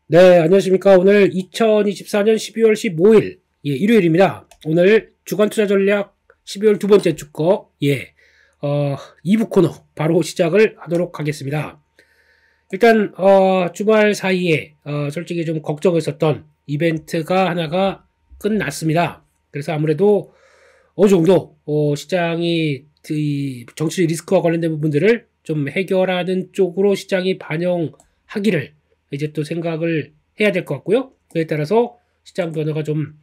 네, 안녕하십니까. 오늘 2024년 12월 15일, 일요일입니다. 오늘 주간투자 전략 12월 두 번째 주거, 2부 코너 바로 시작을 하도록 하겠습니다. 일단, 주말 사이에, 솔직히 좀 걱정했었던 이벤트가 하나가 끝났습니다. 그래서 아무래도 어느 정도, 시장이 정치 리스크와 관련된 부분들을 좀 해결하는 쪽으로 시장이 반영하기를 이제 또 생각을 해야 될 것 같고요. 그에 따라서 시장 변화가 좀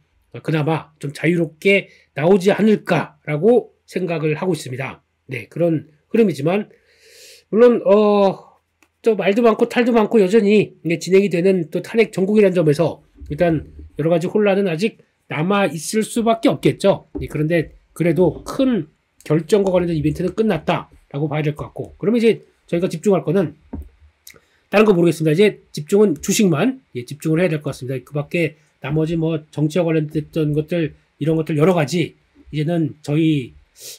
그나마 좀 자유롭게 나오지 않을까라고 생각을 하고 있습니다. 네, 그런 흐름이지만 물론 또 말도 많고 탈도 많고 여전히 진행이 되는 또 탄핵 전국이라는 점에서 일단 여러 가지 혼란은 아직 남아 있을 수밖에 없겠죠. 네, 그런데 그래도 큰 결정과 관련된 이벤트는 끝났다라고 봐야 될 것 같고, 그러면 이제 저희가 집중할 거는 다른 거 모르겠습니다. 이제 집중은 주식만 집중을 해야 될 것 같습니다. 그 밖에 나머지 뭐 정치와 관련됐던 것들, 이런 것들 여러 가지 이제는 저희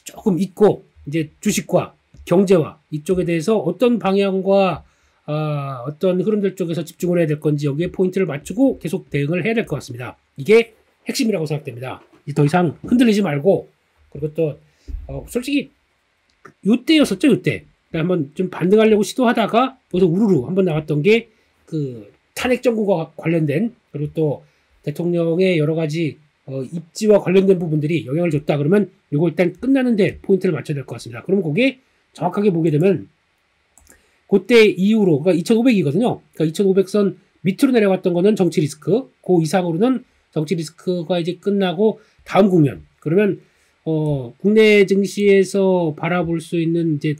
조금 잊고 이제 주식과 경제와 이쪽에 대해서 어떤 방향과 어떤 흐름들 쪽에서 집중을 해야 될 건지 여기에 포인트를 맞추고 계속 대응을 해야 될 것 같습니다. 이게 핵심이라고 생각됩니다. 더 이상 흔들리지 말고, 그리고 또 솔직히 요때였었죠. 요때 한번 좀 반등하려고 시도하다가 여기서 우르르 한번 나왔던 게 그 탄핵 정국과 관련된, 그리고 또 대통령의 여러 가지 입지와 관련된 부분들이 영향을 줬다. 그러면 이거 일단 끝나는데 포인트를 맞춰야 될 것 같습니다. 그럼 거기에 정확하게 보게 되면 그때 이후로, 그러니까 2500이거든요. 그러니까 2500선 밑으로 내려갔던 거는 정치 리스크, 그 이상으로는 정치 리스크가 이제 끝나고 다음 국면. 그러면 국내 증시에서 바라볼 수 있는 이제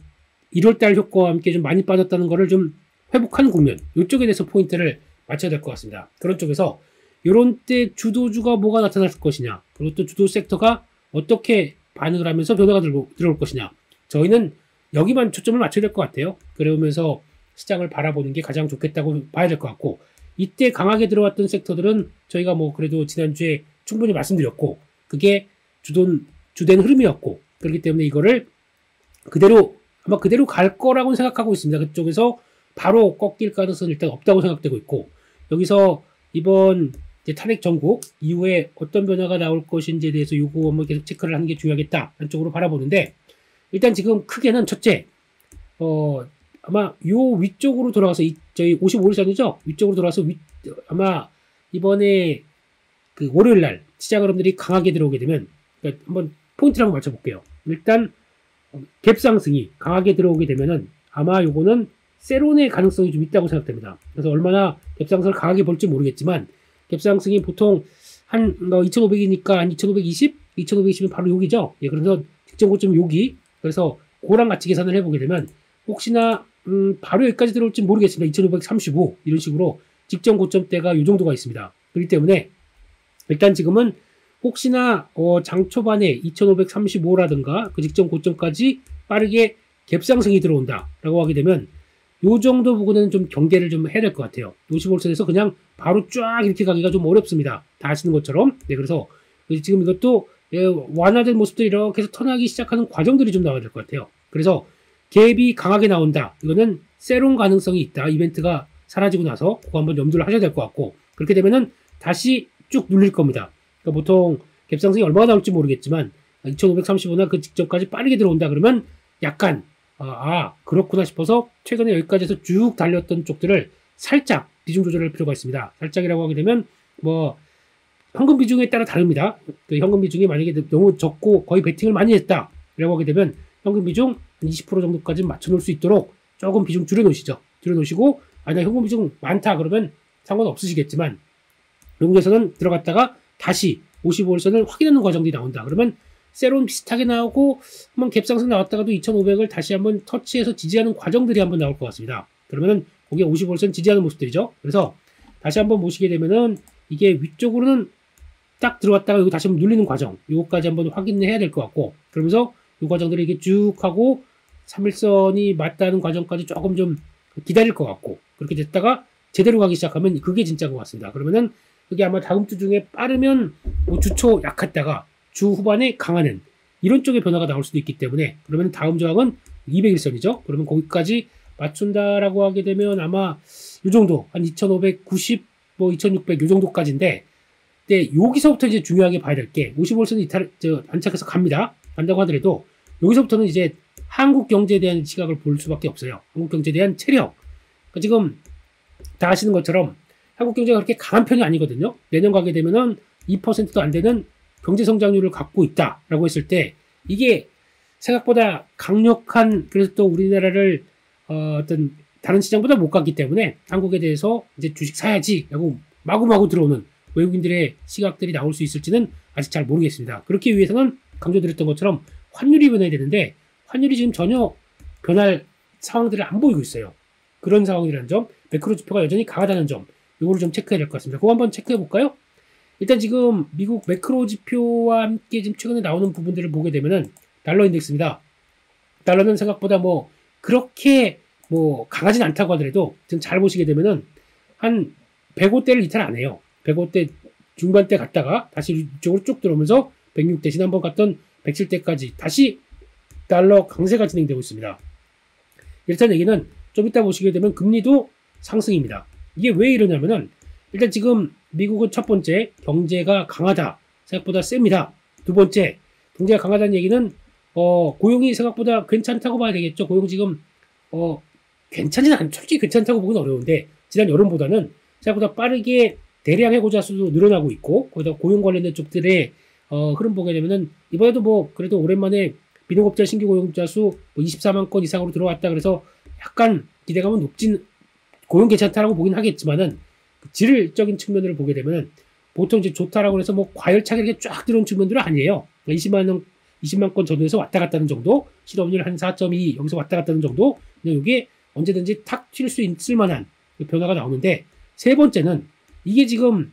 1월달 효과와 함께 좀 많이 빠졌다는 거를 좀 회복하는 국면, 이쪽에 대해서 포인트를 맞춰야 될 것 같습니다. 그런 쪽에서 이런 때 주도주가 뭐가 나타날 것이냐, 그리고 또 주도 섹터가 어떻게 반응을 하면서 변화가 들어올 것이냐, 저희는 여기만 초점을 맞춰야 될 것 같아요. 그러면서 시장을 바라보는 게 가장 좋겠다고 봐야 될 것 같고, 이때 강하게 들어왔던 섹터들은 저희가 뭐 그래도 지난주에 충분히 말씀드렸고, 그게 주된 흐름이었고, 그렇기 때문에 이거를 아마 그대로 갈 거라고 생각하고 있습니다. 그쪽에서 바로 꺾일 가능성은 일단 없다고 생각되고 있고, 여기서 이번 이제 탄핵 전국 이후에 어떤 변화가 나올 것인지에 대해서 요거 한번 계속 체크를 하는 게 중요하겠다, 한쪽으로 바라보는데, 일단 지금 크게는 첫째, 아마 요 위쪽으로 돌아가서 저희 55일선이죠? 위쪽으로 돌아서 아마 이번에 그 월요일날 시장 흐름들이 강하게 들어오게 되면, 그러니까 한번 포인트를 한번 맞춰볼게요. 일단 갭상승이 강하게 들어오게 되면은 아마 요거는 세론의 가능성이 좀 있다고 생각됩니다. 그래서 얼마나 갭상승을 강하게 볼지 모르겠지만, 갭상승이 보통 한 2500이니까 한 2520? 2520은 바로 여기죠. 그래서 직전 고점 여기. 그래서 그랑 같이 계산을 해보게 되면 혹시나 바로 여기까지 들어올지 모르겠습니다. 2535 이런 식으로 직전 고점대가 요 정도가 있습니다. 그렇기 때문에 일단 지금은 혹시나 장 초반에 2535라든가 그 직전 고점까지 빠르게 갭상승이 들어온다라고 하게 되면 요 정도 부분은 좀 경계를 좀 해야 될 것 같아요. 55선에서 그냥 바로 쫙 이렇게 가기가 좀 어렵습니다. 다 아시는 것처럼. 네, 그래서 지금 이것도 완화된 모습들이 이렇게 해서 턴하기 시작하는 과정들이 좀 나와야 될 것 같아요. 그래서 갭이 강하게 나온다. 이거는 세론 가능성이 있다. 이벤트가 사라지고 나서 그거 한번 염두를 하셔야 될 것 같고, 그렇게 되면은 다시 쭉 눌릴 겁니다. 그러니까 보통 갭상승이 얼마나 나올지 모르겠지만 2535나 그 직전까지 빠르게 들어온다 그러면 약간 그렇구나 싶어서 최근에 여기까지 해서 쭉 달렸던 쪽들을 살짝 비중 조절할 필요가 있습니다. 살짝이라고 하게 되면 뭐 현금 비중에 따라 다릅니다. 그 현금 비중이 만약에 너무 적고 거의 베팅을 많이 했다 라고 하게 되면 현금 비중 20% 정도까지 맞춰 놓을 수 있도록 조금 비중 줄여놓으시죠. 줄여놓으시고, 아니 현금 비중 많다 그러면 상관없으시겠지만 여기에서는 들어갔다가 다시 55일선을 확인하는 과정들이 나온다. 그러면 세론 비슷하게 나오고 한번 갭상승 나왔다가도 2500을 다시 한번 터치해서 지지하는 과정들이 한번 나올 것 같습니다. 그러면은 그게 55일선 지지하는 모습들이죠. 그래서 다시 한번 보시게 되면은 이게 위쪽으로는 딱 들어왔다가 여기 다시 한번 눌리는 과정, 요거까지 한번 확인해야 될 것 같고, 그러면서 이 과정들이 이게 쭉 하고 3일선이 맞다는 과정까지 조금 좀 기다릴 것 같고, 그렇게 됐다가 제대로 가기 시작하면 그게 진짜인 것 같습니다. 그러면은 그게 아마 다음 주 중에 빠르면 뭐 주초 약했다가 주 후반에 강하는 이런 쪽의 변화가 나올 수도 있기 때문에 그러면 다음 저항은 200일선이죠. 그러면 거기까지 맞춘다라고 하게 되면 아마 이 정도 한 2590, 뭐 2600 이 정도까지인데, 근데 여기서부터 이제 중요하게 봐야 될 게 55일선 안착해서 간다고 하더라도 여기서부터는 이제 한국 경제에 대한 시각을 볼 수밖에 없어요. 한국 경제에 대한 체력. 그러니까 지금 다 아시는 것처럼 한국 경제가 그렇게 강한 편이 아니거든요. 내년 가게 되면은 2%도 안 되는 경제 성장률을 갖고 있다라고 했을 때 이게 생각보다 강력한, 그래서 또 우리나라를 어떤 다른 시장보다 못 갔기 때문에 한국에 대해서 이제 주식 사야지라고 마구마구 들어오는 외국인들의 시각들이 나올 수 있을지는 아직 잘 모르겠습니다. 그렇기 위해서는 강조드렸던 것처럼 환율이 변해야 되는데 환율이 지금 전혀 변할 상황들을 안 보이고 있어요. 그런 상황이라는 점, 매크로 지표가 여전히 강하다는 점, 이거를 좀 체크해야 될 것 같습니다. 그거 한번 체크해 볼까요? 일단 지금 미국 매크로 지표와 함께 지금 최근에 나오는 부분들을 보게 되면은 달러 인덱스입니다. 달러는 생각보다 뭐 그렇게 뭐 강하진 않다고 하더라도 지금 잘 보시게 되면은 한 105대를 이탈 안 해요. 105대 중반대 갔다가 다시 이쪽으로 쭉 들어오면서 106대, 지난번 갔던 107대까지 다시 달러 강세가 진행되고 있습니다. 이렇다는 얘기는 좀 이따 보시게 되면 금리도 상승입니다. 이게 왜 이러냐면은 일단 지금 미국은 첫 번째 경제가 강하다, 생각보다 셉니다. 두 번째 경제가 강하다는 얘기는 고용이 생각보다 괜찮다고 봐야 되겠죠. 고용 지금 괜찮지는 않죠. 솔직히 괜찮다고 보기는 어려운데 지난 여름보다는 생각보다 빠르게 대량 해고자 수도 늘어나고 있고, 거기다 고용 관련된 쪽들의 흐름 보게 되면은 이번에도 뭐 그래도 오랜만에 민영업자 신규 고용자 수 24만 건 이상으로 들어왔다. 그래서 약간 기대감은 높진, 고용 괜찮다라고 보긴 하겠지만은 그 질적인 측면을 보게 되면은 보통 이제 좋다라고 해서 뭐 과열차게 이렇게 쫙 들어온 측면들은 아니에요. 20만 건 정도에서 왔다 갔다 하는 정도, 실업률 한 4.2 여기서 왔다 갔다 하는 정도, 그냥 이게 언제든지 탁 튈 수 있을 만한 변화가 나오는데, 세 번째는 이게 지금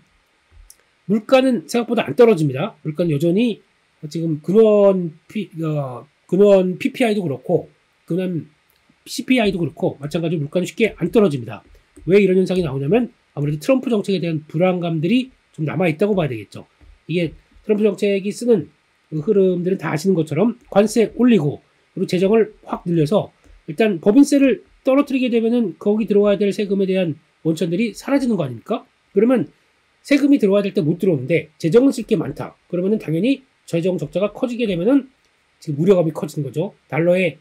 물가는 생각보다 안 떨어집니다. 물가는 여전히 지금 근원 PPI도 그렇고 근원 CPI도 그렇고 마찬가지로 물가는 쉽게 안 떨어집니다. 왜 이런 현상이 나오냐면 아무래도 트럼프 정책에 대한 불안감들이 좀 남아있다고 봐야 되겠죠. 이게 트럼프 정책이 쓰는 그 흐름들은 다 아시는 것처럼 관세 올리고 그리고 재정을 확 늘려서 일단 법인세를 떨어뜨리게 되면은 거기 들어와야 될 세금에 대한 원천들이 사라지는 거 아닙니까? 그러면 세금이 들어와야 될 때 못 들어오는데 재정은 쓸 게 많다. 그러면은 당연히 재정 적자가 커지게 되면은 지금 우려감이 커지는 거죠. 달러의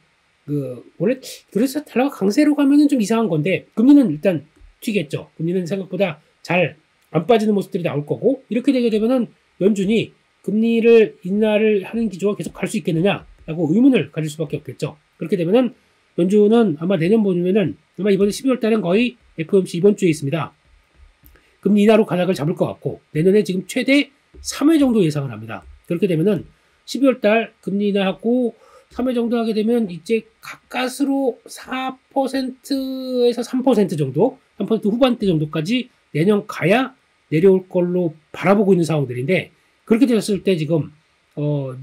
원래 그래서 달러가 강세로 가면은 좀 이상한 건데 금리는 일단 튀겠죠. 금리는 생각보다 잘 안 빠지는 모습들이 나올 거고, 이렇게 되게 되면은 연준이 금리를 인하를 하는 기조가 계속 갈 수 있겠느냐라고 의문을 가질 수밖에 없겠죠. 그렇게 되면은 연준은 아마 내년 보면은 아마 이번에 12월 달엔 거의 FOMC 이번 주에 있습니다. 금리 인하로 가닥을 잡을 것 같고 내년에 지금 최대 3회 정도 예상을 합니다. 그렇게 되면은 12월 달 금리 인하하고 3회 정도 하게 되면 이제 가까스로 4%에서 3% 정도, 3% 후반대 정도까지 내년 가야 내려올 걸로 바라보고 있는 상황들인데, 그렇게 됐을 때 지금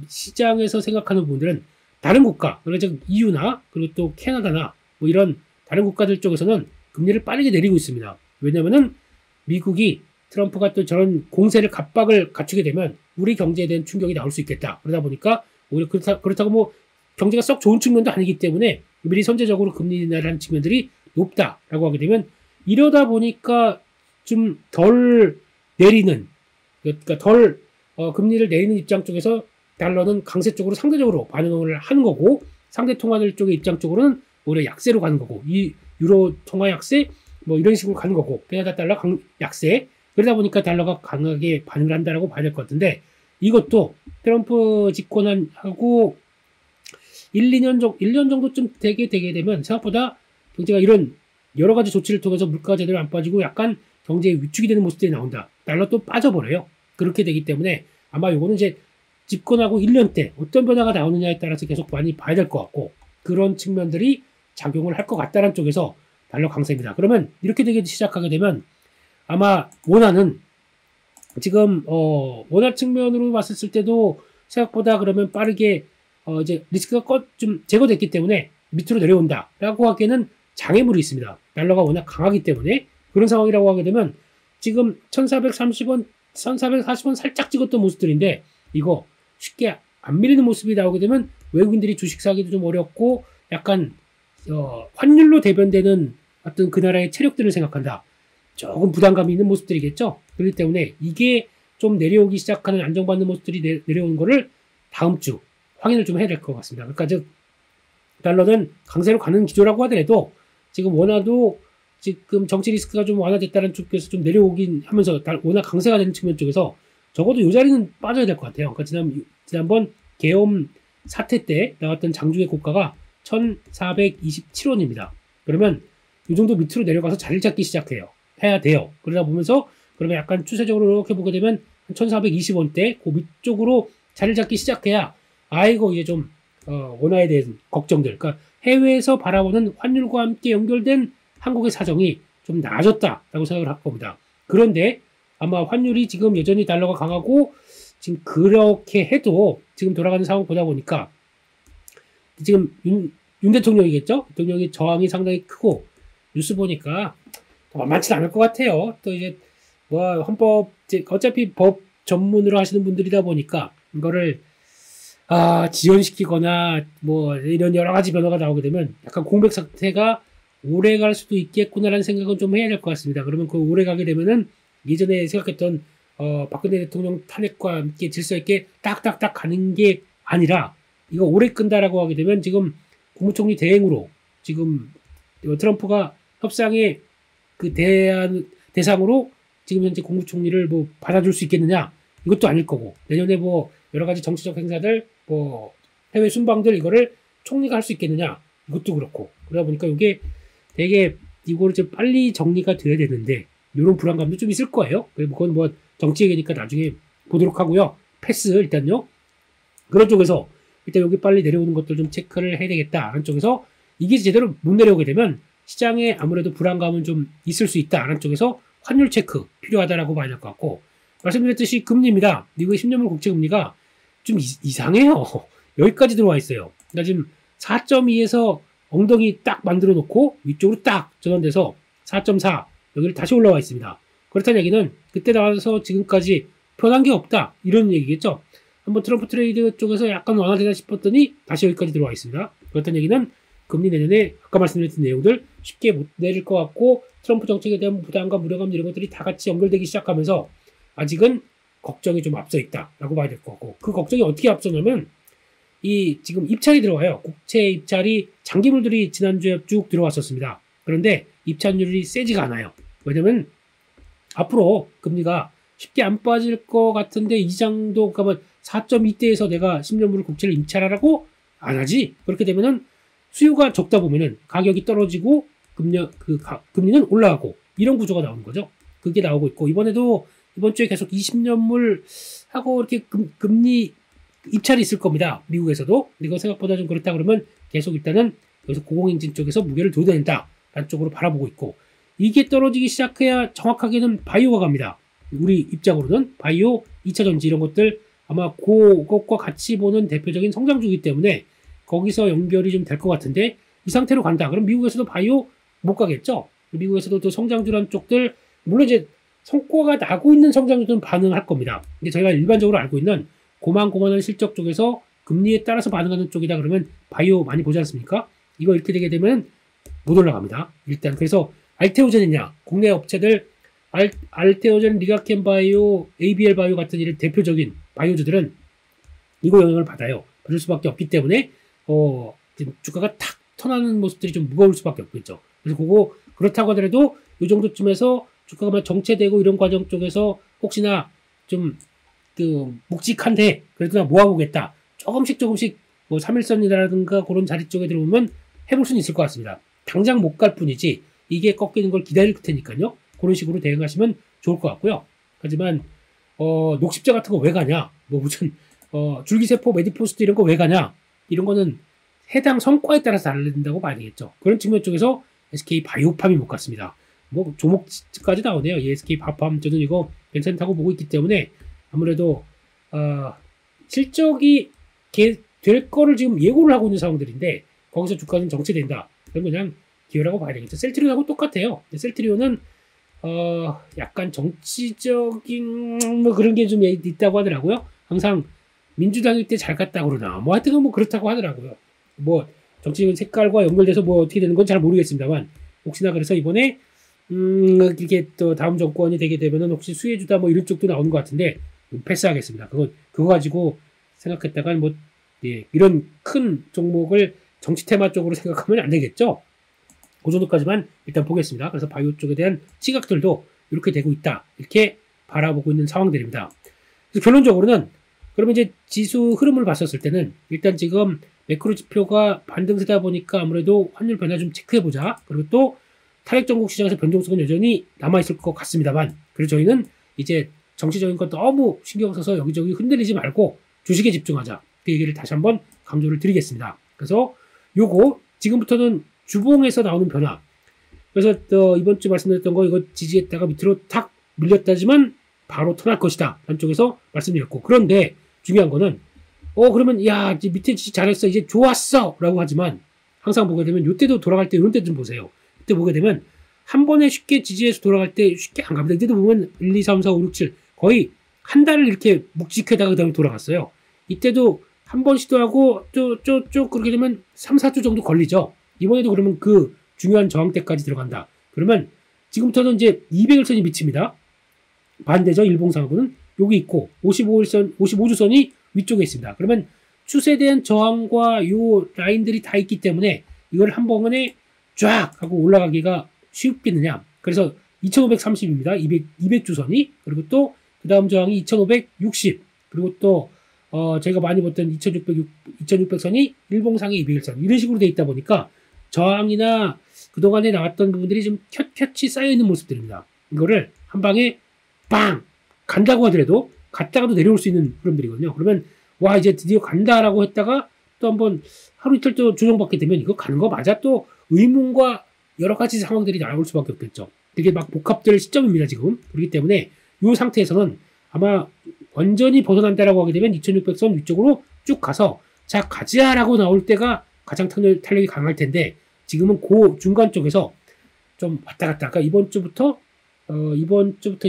시장에서 생각하는 분들은 다른 국가, 그러니까 EU나 그리고 또 캐나다나 뭐 이런 다른 국가들 쪽에서는 금리를 빠르게 내리고 있습니다. 왜냐면은 미국이 트럼프가 또 저런 공세를 갑박을 갖추게 되면 우리 경제에 대한 충격이 나올 수 있겠다. 그러다 보니까 오히려 그렇다고 뭐 경제가 썩 좋은 측면도 아니기 때문에 미리 선제적으로 금리 인하를 하는 측면들이 높다라고 하게 되면, 이러다 보니까 좀 덜 내리는, 그러니까 덜 금리를 내리는 입장 쪽에서 달러는 강세 쪽으로 상대적으로 반응을 하는 거고, 상대 통화들 쪽의 입장 쪽으로는 오히려 약세로 가는 거고, 이 유로 통화 약세 뭐 이런 식으로 가는 거고, 캐나다 달러 약세, 그러다 보니까 달러가 강하게 반응을 한다라고 봐야 될 것 같은데, 이것도 트럼프 집권하고 1년 정도쯤 되게 되면 생각보다 경제가 이런 여러 가지 조치를 통해서 물가가 제대로 안 빠지고 약간 경제에 위축이 되는 모습들이 나온다. 달러 또 빠져버려요. 그렇게 되기 때문에 아마 요거는 이제 집권하고 1년 때 어떤 변화가 나오느냐에 따라서 계속 많이 봐야 될 것 같고, 그런 측면들이 작용을 할 것 같다는 쪽에서 달러 강세입니다. 그러면 이렇게 되기 시작하게 되면 아마 원화는 지금 원화 측면으로 봤을 때도 생각보다 그러면 빠르게 이제 리스크가 좀 제거됐기 때문에 밑으로 내려온다라고 하기에는 장애물이 있습니다. 달러가 워낙 강하기 때문에 그런 상황이라고 하게 되면 지금 1430원, 1440원 살짝 찍었던 모습들인데 이거 쉽게 안 밀리는 모습이 나오게 되면 외국인들이 주식 사기도 좀 어렵고 약간 환율로 대변되는 어떤 그 나라의 체력들을 생각한다. 조금 부담감이 있는 모습들이겠죠. 그렇기 때문에 이게 좀 내려오기 시작하는 안정받는 모습들이 내려오는 거를 다음 주 확인을 좀 해야 될 것 같습니다. 그러니까 즉 달러는 강세로 가는 기조라고 하더라도 지금 원화도 지금 정치 리스크가 좀 완화됐다는 쪽에서 좀 내려오긴 하면서 워낙 강세가 되는 측면 쪽에서 적어도 이 자리는 빠져야 될 것 같아요. 그러니까 지난번 계엄 사태 때 나왔던 장중의 고가가 1,427원입니다. 그러면 이 정도 밑으로 내려가서 자리를 잡기 해야 돼요. 그러다 보면서 그러면 약간 추세적으로 이렇게 보게 되면 1,420원대 그 밑쪽으로 자리를 잡기 시작해야 이거 이제 좀 원화에 대한 걱정들, 그러니까 해외에서 바라보는 환율과 함께 연결된 한국의 사정이 좀 나아졌다라고 생각을 할 겁니다. 그런데 아마 환율이 지금 여전히 달러가 강하고 지금 그렇게 해도 지금 돌아가는 상황 보다 보니까 지금 윤 대통령이겠죠? 대통령이 저항이 상당히 크고 뉴스 보니까 만만치 않을 것 같아요. 또 이제 뭐 헌법 어차피 법 전문으로 하시는 분들이다 보니까 이거를 지연시키거나 뭐 이런 여러 가지 변화가 나오게 되면 약간 공백 상태가 오래 갈 수도 있겠구나라는 생각은 좀 해야 될 것 같습니다. 그러면 그 오래 가게 되면은 예전에 생각했던 박근혜 대통령 탄핵과 함께 질서 있게 딱딱딱 가는 게 아니라 이거 오래 끈다라고 하게 되면 지금 국무총리 대행으로 지금 트럼프가 협상의 그 대상으로 지금 현재 국무총리를 뭐 받아줄 수 있겠느냐 이것도 아닐 거고 내년에 뭐 여러 가지 정치적 행사들 뭐 해외 순방들 이거를 총리가 할 수 있겠느냐 이것도 그렇고 그러다 보니까 이게 되게 이거를 좀 빨리 정리가 돼야 되는데 이런 불안감도 좀 있을 거예요. 그건 뭐 정치 얘기니까 나중에 보도록 하고요. 패스 일단요. 그런 쪽에서 일단 여기 빨리 내려오는 것들 좀 체크를 해야 되겠다. 하는 쪽에서 이게 제대로 못 내려오게 되면 시장에 아무래도 불안감은 좀 있을 수 있다. 하는 쪽에서 환율 체크 필요하다라고 봐야 될 것 같고 말씀드렸듯이 금리입니다. 미국의 10년물 국채 금리가 좀 이상해요. 여기까지 들어와 있어요. 그러니까 지금 4.2에서 엉덩이 딱 만들어 놓고 위쪽으로 딱 전환돼서 4.4 여기를 다시 올라와 있습니다. 그렇다는 얘기는 그때 나와서 지금까지 변한 게 없다. 이런 얘기겠죠. 한번 트럼프 트레이드 쪽에서 약간 완화되나 싶었더니 다시 여기까지 들어와 있습니다. 그렇다는 얘기는 금리 내년에 아까 말씀드렸던 내용들 쉽게 못 내릴 것 같고 트럼프 정책에 대한 부담감, 무력감 이런 것들이 다 같이 연결되기 시작하면서 아직은 걱정이 좀 앞서 있다라고 봐야 될 거고 그 걱정이 어떻게 앞서냐면 이 지금 입찰이 들어와요. 국채 입찰이 장기물들이 지난주에 쭉 들어왔었습니다. 그런데 입찰률이 세지가 않아요. 왜냐면 앞으로 금리가 쉽게 안 빠질 것 같은데 이 정도 가면 4.2대에서 내가 10년물 국채를 입찰하라고 안 하지. 그렇게 되면은 수요가 적다 보면은 가격이 떨어지고 금리는 올라가고 이런 구조가 나오는 거죠. 그게 나오고 있고 이번 주에 계속 20년물 하고 이렇게 금리 입찰이 있을 겁니다. 미국에서도. 이거 생각보다 좀 그렇다 그러면 계속 일단은 여기서 고공행진 쪽에서 무게를 둬야 된다. 라는 쪽으로 바라보고 있고 이게 떨어지기 시작해야 정확하게는 바이오가 갑니다. 우리 입장으로는 바이오, 2차전지 이런 것들 아마 그것과 같이 보는 대표적인 성장주이기 때문에 거기서 연결이 좀 될 것 같은데 이 상태로 간다. 그럼 미국에서도 바이오 못 가겠죠? 미국에서도 또 성장주란 쪽들 물론 이제 성과가 나고 있는 성장주들은 반응할 겁니다. 근데 저희가 일반적으로 알고 있는 고만고만한 실적 쪽에서 금리에 따라서 반응하는 쪽이다 그러면 바이오 많이 보지 않습니까? 이거 이렇게 되게 되면 못 올라갑니다. 일단 그래서 알테오젠이냐 국내 업체들 알테오젠, 리가켄 바이오, ABL 바이오 같은 이런 대표적인 바이오주들은 이거 영향을 받을 수밖에 없기 때문에 지금 주가가 탁 턴하는 모습들이 좀 무거울 수밖에 없겠죠. 그래서 그렇다고 하더라도 이 정도쯤에서 주가가 정체되고 이런 과정 쪽에서 혹시나 좀 묵직한데 그래도 나 모아보겠다. 조금씩 뭐 3일선이라든가 그런 자리 쪽에 들어오면 해볼 수는 있을 것 같습니다. 당장 못 갈 뿐이지 이게 꺾이는 걸 기다릴 테니까요. 그런 식으로 대응하시면 좋을 것 같고요. 하지만 녹십자 같은 거 왜 가냐? 뭐 무슨 줄기세포, 메디포스트 이런 거 왜 가냐? 이런 거는 해당 성과에 따라서 다른다고 봐야 되겠죠. 그런 측면 쪽에서 SK 바이오팜이 못 갔습니다. 뭐 조목까지 나오네요. SK 바이오팜 저는 이거 괜찮다고 보고 있기 때문에 아무래도 실적이 될 거를 지금 예고를 하고 있는 상황들인데 거기서 주가는 정체된다. 그럼 그냥 기회라고 봐야 되겠죠. 셀트리온하고 똑같아요. 셀트리온은 약간 정치적인 뭐 그런 게 좀 있다고 하더라고요. 항상 민주당일 때 잘 갔다 그러나 뭐 하여튼 뭐 그렇다고 하더라고요. 뭐 정치적인 색깔과 연결돼서 뭐 어떻게 되는 건 잘 모르겠습니다만 혹시나 그래서 이번에 이게 또 다음 정권이 되게 되면은 혹시 수혜주다 뭐 이런 쪽도 나오는 것 같은데 패스하겠습니다. 그거 가지고 생각했다간 뭐 예, 이런 큰 종목을 정치 테마 쪽으로 생각하면 안 되겠죠. 그 정도까지만 일단 보겠습니다. 그래서 바이오 쪽에 대한 시각들도 이렇게 되고 있다. 이렇게 바라보고 있는 상황들입니다. 그래서 결론적으로는 그러면 이제 지수 흐름을 봤었을 때는 일단 지금 매크로 지표가 반등세다 보니까 아무래도 환율 변화 좀 체크해보자. 그리고 또 탄핵 전국 시장에서 변동성은 여전히 남아있을 것 같습니다만 그래서 저희는 이제 정치적인 것 너무 신경 써서 여기저기 흔들리지 말고 주식에 집중하자. 그 얘기를 다시 한번 강조를 드리겠습니다. 그래서 요거 지금부터는 주봉에서 나오는 변화. 그래서 이번 주 말씀드렸던 거 이거 지지했다가 밑으로 탁 밀렸다지만 바로 턴할 것이다. 한쪽에서 말씀드렸고 그런데 중요한 거는 그러면 야 이제 밑에 지지 잘했어 이제 좋았어 라고 하지만 항상 보게 되면 요때도 돌아갈 때 이런 때 좀 보세요. 이때 보게 되면 한 번에 쉽게 지지해서 돌아갈 때 쉽게 안 갑니다. 이때도 보면 1, 2, 3, 4, 5, 6, 7 거의 한 달을 이렇게 묵직하다가 그다음에 돌아갔어요. 이때도 한 번 시도하고 쭉 그렇게 되면 3, 4주 정도 걸리죠. 이번에도 그러면 그 중요한 저항대까지 들어간다. 그러면 지금부터는 이제 200일선이 미칩니다. 반대죠. 일봉상하고는 여기 있고 55주선이 위쪽에 있습니다. 그러면 추세에 대한 저항과 요 라인들이 다 있기 때문에 이걸 한 번에 쫙 하고 올라가기가 쉽겠느냐. 그래서 2530입니다. 200주선이. 그리고 또 그 다음 저항이 2560. 그리고 또 저희가 많이 봤던 2600선이 일봉상의 200일선. 이런 식으로 돼 있다 보니까 저항이나 그동안에 나왔던 부분들이 좀 켜켜이 쌓여있는 모습들입니다. 이거를 한 방에 빵! 간다고 하더라도 갔다가도 내려올 수 있는 흐름들이거든요. 그러면 와 이제 드디어 간다라고 했다가 또 한번 하루 이틀 또 조정받게 되면 이거 가는 거 맞아? 또 의문과 여러 가지 상황들이 나올 수밖에 없겠죠. 되게 막 복합될 시점입니다. 지금. 그렇기 때문에 이 상태에서는 아마 완전히 벗어난다라고 하게 되면 2600선 위쪽으로 쭉 가서 자 가자라고 나올 때가 가장 탄력이 강할 텐데 지금은 그 중간 쪽에서 좀 왔다 갔다. 그러니까 이번 주부터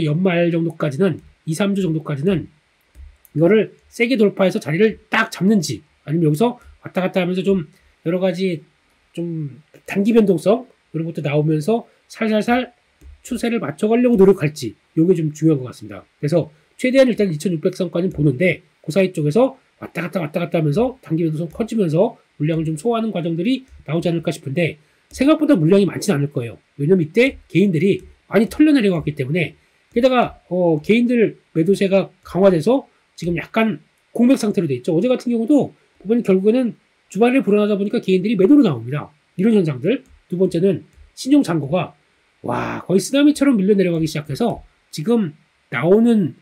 연말 정도까지는 2, 3주 정도까지는 이거를 세게 돌파해서 자리를 딱 잡는지 아니면 여기서 왔다 갔다 하면서 좀 여러 가지 좀 단기 변동성 이런 것도 나오면서 살살살 추세를 맞춰가려고 노력할지 이게 좀 중요한 것 같습니다. 그래서 최대한 일단 2600선까지는 보는데 그 사이 쪽에서 왔다 갔다 하면서 단기 변동성 커지면서 물량을 좀 소화하는 과정들이 나오지 않을까 싶은데 생각보다 물량이 많지는 않을 거예요. 왜냐면 이때 개인들이 많이 털려 내려갔기 때문에 게다가 개인들 매도세가 강화돼서 지금 약간 공백 상태로 돼 있죠. 어제 같은 경우도 보면 결국에는 주말에 불안하다 보니까 개인들이 매도로 나옵니다. 이런 현상들. 두 번째는 신용 잔고가 와 거의 쓰나미처럼 밀려 내려가기 시작해서 지금 나오는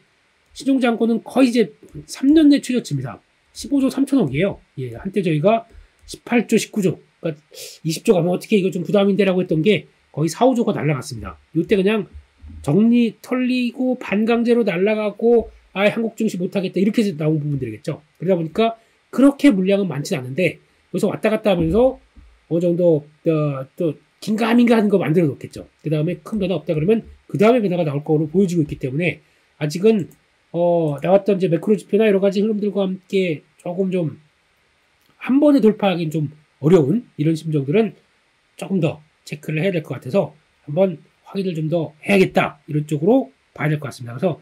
신용 잔고는 거의 이제 3년 내 최저치입니다. 15조 3천억이에요. 예, 한때 저희가 18조 19조 그러니까 20조 가면 어떻게 이거 좀 부담인데라고 했던 게 거의 4, 5조가 날라갔습니다. 이때 그냥 정리 털리고 반강제로 날라가고 아예 한국 증시 못하겠다 이렇게 해서 나온 부분들이겠죠. 그러다 보니까 그렇게 물량은 많지는 않은데 여기서 왔다 갔다 하면서 어느 정도 또 긴가민가 하는 거 만들어 놓겠죠. 그 다음에 큰 변화 없다 그러면 그 다음에 변화가 나올 거로 보여지고 있기 때문에 아직은 나왔던 이제 매크로 지표나 여러 가지 흐름들과 함께 조금 좀 한 번에 돌파하기는 좀 어려운 이런 심정들은 조금 더 체크를 해야 될 것 같아서 한번 확인을 좀 더 해야겠다 이런 쪽으로 봐야 될 것 같습니다. 그래서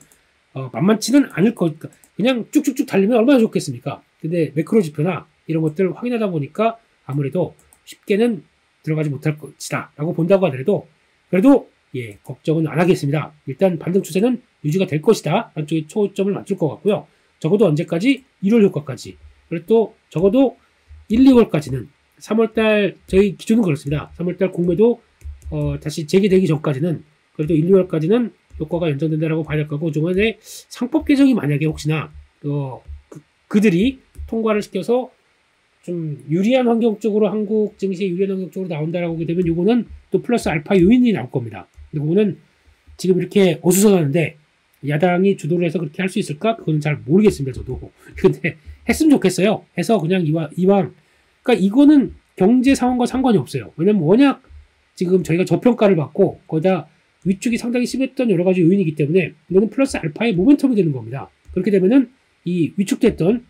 만만치는 않을 거니까 그냥 쭉쭉쭉 달리면 얼마나 좋겠습니까? 근데 매크로 지표나 이런 것들 확인하다 보니까 아무래도 쉽게는 들어가지 못할 것이다 라고 본다고 하더라도 그래도 예 걱정은 안 하겠습니다. 일단 반등 추세는 유지가 될 것이다 한쪽에 초점을 맞출 것 같고요. 적어도 언제까지? 1월 효과까지. 그리고 또 적어도 1, 2월까지는 3월달 저희 기준은 그렇습니다. 3월달 공매도 다시 재개되기 전까지는 그래도 1, 2월까지는 효과가 연장된다라고 봐야 될 거고 중간에 상법 개정이 만약에 혹시나 그들이 통과를 시켜서 좀 유리한 환경 쪽으로 한국 증시에 유리한 환경 쪽으로 나온다라고 하게 되면 요거는 또 플러스 알파 요인이 나올 겁니다. 근데 그거는 지금 이렇게 어수선하는데 야당이 주도를 해서 그렇게 할 수 있을까? 그거는 잘 모르겠습니다. 저도. 근데 했으면 좋겠어요. 해서 그냥 이왕 그러니까 이거는 경제 상황과 상관이 없어요. 왜냐면 워낙 지금 저희가 저평가를 받고 거기다 위쪽이 상당히 심했던 여러 가지 요인이기 때문에 이거는 플러스 알파의 모멘텀이 되는 겁니다. 그렇게 되면은 이 위축됐던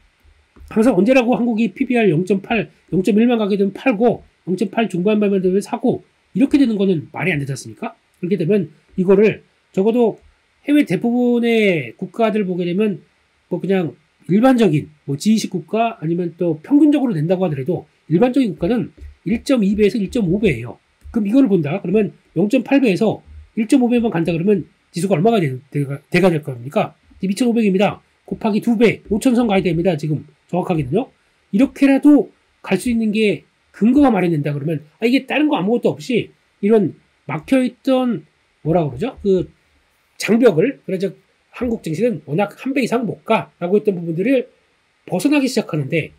항상 언제라고 한국이 PBR 0.8, 0.1만 가게 되면 팔고 0.8 중반만 되면 사고 이렇게 되는 거는 말이 안 되지 않습니까? 그렇게 되면 이거를 적어도 해외 대부분의 국가들 보게 되면 뭐 그냥 일반적인 뭐 G20 국가 아니면 또 평균적으로 낸다고 하더라도 일반적인 국가는 1.2배에서 1.5배예요. 그럼 이걸 본다. 그러면 0.8배에서 1.5배만 간다 그러면 지수가 얼마가 돼가 될 겁니까? 2,500입니다. 곱하기 2배, 5,000선 가야 됩니다. 지금 정확하게는요. 이렇게라도 갈 수 있는 게 근거가 마련된다 그러면 이게 다른 거 아무것도 없이 이런 막혀있던 뭐라 그러죠? 그 장벽을 그래서 한국 증시는 워낙 한 배 이상 못 가라고 했던 부분들을 벗어나기 시작하는데